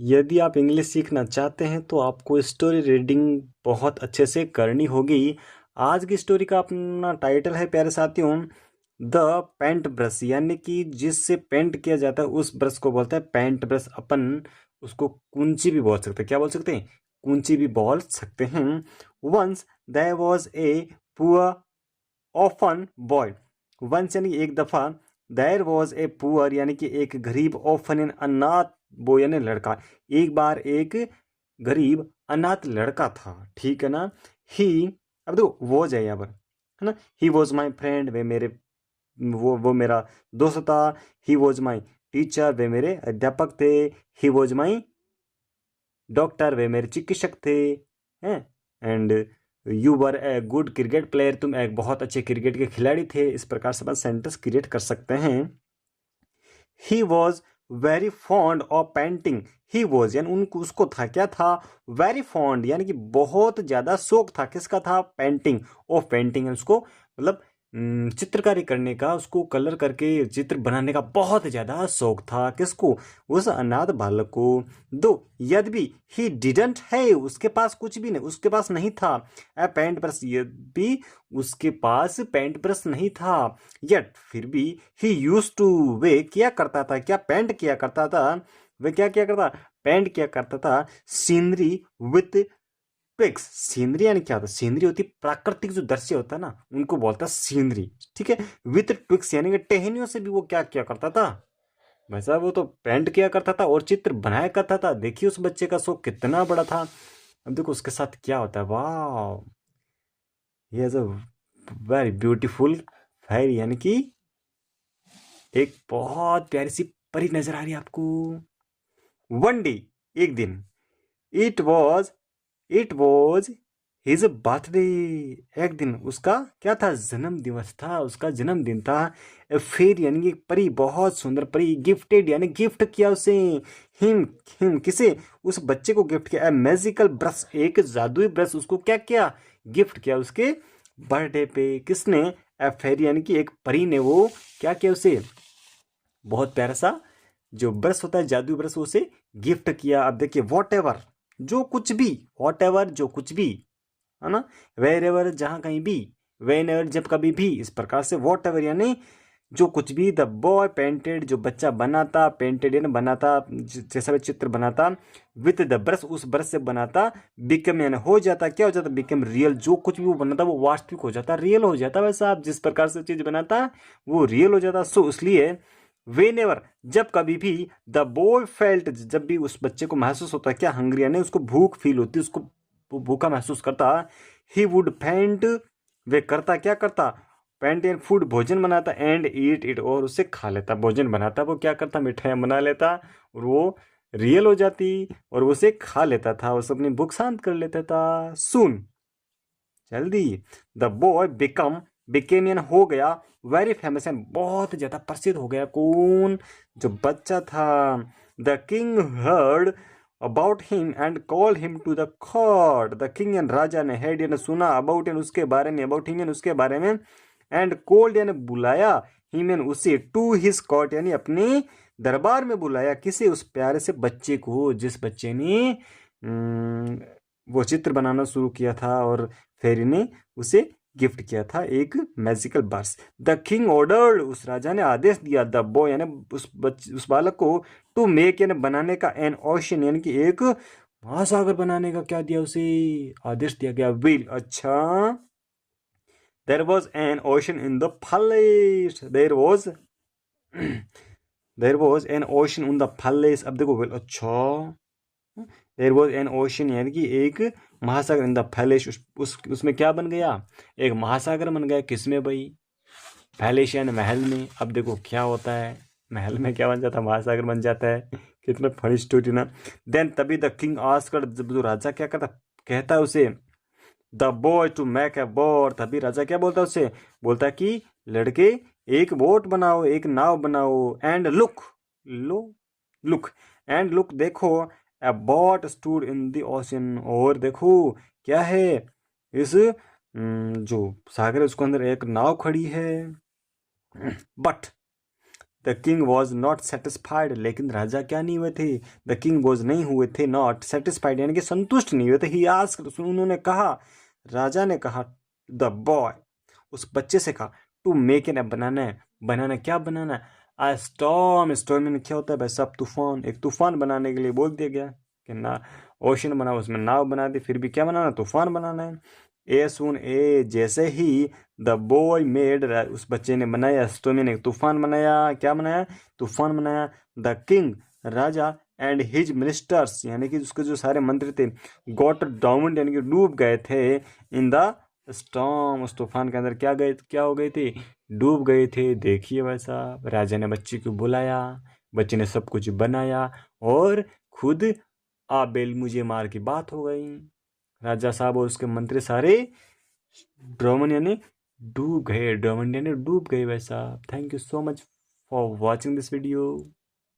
यदि आप इंग्लिश सीखना चाहते हैं तो आपको स्टोरी रीडिंग बहुत अच्छे से करनी होगी। आज की स्टोरी का अपना टाइटल है प्यारे साथियों, द पेंट ब्रश, यानी कि जिससे पेंट किया जाता है उस ब्रश को बोलते हैं पेंट ब्रश। अपन उसको कुंची भी बोल सकते हैं। क्या बोल सकते हैं? कुंची भी बोल सकते हैं। Once there was a poor orphan boy. Once यानी एक दफा, देयर वॉज ए पुअर यानी कि एक गरीब, ऑफन यानी अनाथ, बॉय यानी लड़का। एक बार एक गरीब अनाथ लड़का था, ठीक है ना। ही, अब तो वॉज है यहाँ पर, है ना। ही वॉज माई फ्रेंड, वे मेरे, वो मेरा दोस्त था। ही वॉज माई टीचर, वे मेरे अध्यापक थे। ही वॉज माई डॉक्टर, वे मेरे चिकित्सक थे, हैं। And you were a good cricket player, तुम एक बहुत अच्छे क्रिकेट के खिलाड़ी थे। इस प्रकार से अपन सेंटेंस क्रिएट कर सकते हैं। He was very fond of painting. He was यानी उनको, उसको था, क्या था? वेरी फॉन्ड यानी कि बहुत ज्यादा शौक था। किसका था? पेंटिंग ऑफ पेंटिंग, उसको मतलब चित्रकारी करने का, उसको कलर करके चित्र बनाने का बहुत ज्यादा शौक था। किसको? उस अनाथ बालक को। दो यद्यपि ही डिडंट है, उसके पास कुछ भी नहीं, उसके पास नहीं था ए पेंट ब्रश, यद्यपि उसके पास पेंट ब्रश नहीं था। यट फिर भी, ही यूज टू, वे किया करता था, क्या? पेंट किया करता था। वे क्या किया करता? पेंट किया करता था सीनरी विथ ट्विक्स। सीनरी यानी क्या होता है? सीनरी होती है प्राकृतिक जो दृश्य होता है ना, उनको बोलता है सीनरी, ठीक है। विथ ट्विक्स यानी कि टहनियों से भी वो क्या किया करता था? भाई साहब वो तो पेंट किया करता था और चित्र बनाया करता था। देखिए उस बच्चे का शौक कितना बड़ा था। अब देखो उसके साथ क्या होता है। वाह, he is a very beautiful fire, यानी कि एक बहुत प्यारी सी परी नजर आ रही है आपको। वन डे, एक दिन, it was it was his birthday, एक दिन उसका क्या था? जन्म दिवस था, उसका जन्मदिन था। फिर यानी कि परी, बहुत सुंदर परी, गिफ्टेड यानी गिफ्ट किया उसे, हिम हिम किसे? उस बच्चे को गिफ्ट किया। मैजिकल ब्रश, एक जादुई ब्रश उसको क्या किया? गिफ्ट किया उसके बर्थडे पे। किसने? ए फेरी यानी कि एक परी ने वो क्या किया उसे? बहुत प्यारा सा जो ब्रश होता है, जादुई ब्रश, उसे गिफ्ट किया। अब देखिए, वॉट एवर, जो कुछ भी, वॉट एवर जो कुछ भी, है ना। वेर एवर जहां कहीं भी, वेन एवर जब कभी भी, इस प्रकार से वॉट एवर यानी जो कुछ भी। द बॉय पेंटेड, जो बच्चा बनाता, पेंटेड यानी बनाता, जैसा भी चित्र बनाता, विथ द ब्रश, उस ब्रश से बनाता, बिकम यानी हो जाता, क्या हो जाता? बिकम रियल, जो कुछ भी वो बनाता वो वास्तविक हो जाता, रियल हो जाता। वैसा आप जिस प्रकार से चीज बनाता वो रियल हो जाता। सो इसलिए वेन एवर जब कभी भी, द बॉय फेल्ट जब भी उस बच्चे को महसूस होता है, क्या? हंग्री यानी उसको भूख फील होती, उसको भूखा महसूस करता, ही वुड पेंट, वे करता, क्या करता? पेंट एंड फूड, भोजन बनाता, एंड ईट इट, और उसे खा लेता। भोजन बनाता, वो क्या करता? मिठाइयाँ बना लेता, और वो रियल हो जाती और उसे खा लेता था, उसे अपनी भूख शांत कर लेता था। सुन, जल्दी, द बॉय बिकम, बिकेम यानी हो गया, वेरी फेमस एंड बहुत ज्यादा प्रसिद्ध हो गया। कौन? जो बच्चा था। The king heard about him and call him to the court। The king यानी राजा ने, हेड यानी सुना, अबाउट यानी उसके बारे में, अबाउट हिम यानी उसके बारे में, एंड कॉल्ड यानी बुलाया, हिम यानी उसे, टू हिज court यानी अपने दरबार में बुलाया। किसे? उस प्यारे से बच्चे को, जिस बच्चे ने वो चित्र बनाना शुरू किया था और फेरी ने उसे गिफ्ट किया था एक magical brush. The king ordered, उस राजा ने आदेश दिया, द बॉय यानी उस बालक को, टू मेक यानी बनाने का, एन ओशन यानी कि एक महासागर बनाने का, क्या दिया उसे? आदेश दिया गया। विल, अच्छा। There was an ocean in the palace, there was an ocean in the palace. अब देखो, विल, अच्छा। देयर वॉज एन ओशन यानी कि एक महासागर, इन द पैलेस, उसमें क्या बन गया? एक महासागर बन गया। किसमें भाई? पैलेस यानी महल में। अब देखो क्या होता है, महल में क्या बन जाता है? महासागर बन जाता है। कितना फनी स्टोरी ना। देन तभी द किंग आस्क्ड, जब जो राजा क्या करता, कहता है उसे, the boy to make a boat. तभी राजा क्या बोलता है उसे? बोलता है कि लड़के एक बोट बनाओ, एक नाव बनाओ। एंड लुक, लो, लुक, एंड लुक देखो, a boat stood in the ocean, और देखो क्या है? इस जो सागर है उसके अंदर एक नाव खड़ी है। But the king was not satisfied, लेकिन राजा क्या नहीं हुए थे, द किंग वॉज नहीं हुए थे, नॉट सेटिस्फाइड यानी कि संतुष्ट नहीं हुए थे। ही आस्क्ड, उन्होंने कहा, राजा ने कहा, द बॉय, उस बच्चे से कहा, टू मेक एन, बनाना है, बनाना क्या बनाना है, आ स्टॉर्म, स्टॉर्म में क्या होता है भाई साहब, तूफान, एक तूफान बनाने के लिए बोल दिया गया कि ना ओशन बनाओ, उसमें नाव बना दी, फिर भी क्या बनाना, तूफान बनाना है। ए सुन ए, जैसे ही द बॉय मेड, उस बच्चे ने बनाया, स्टोमी ने तूफान बनाया, क्या बनाया, तूफान बनाया। The king, Raja, and his ministers यानी कि उसके जो सारे मंत्री थे, गॉट डाउन यानी कि डूब गए थे, इन द स्टॉर्म, उस तूफान के अंदर क्या हो गए थे, डूब गए थे। देखिए वैसा, राजा ने बच्ची को बुलाया, बच्चे ने सब कुछ बनाया और खुद आबेल मुझे मार की बात हो गई। राजा साहब और उसके मंत्री सारे ड्रोमन यानी डूब गए, ड्रोमन यानी डूब गए वैसा। Thank you so much for watching this video.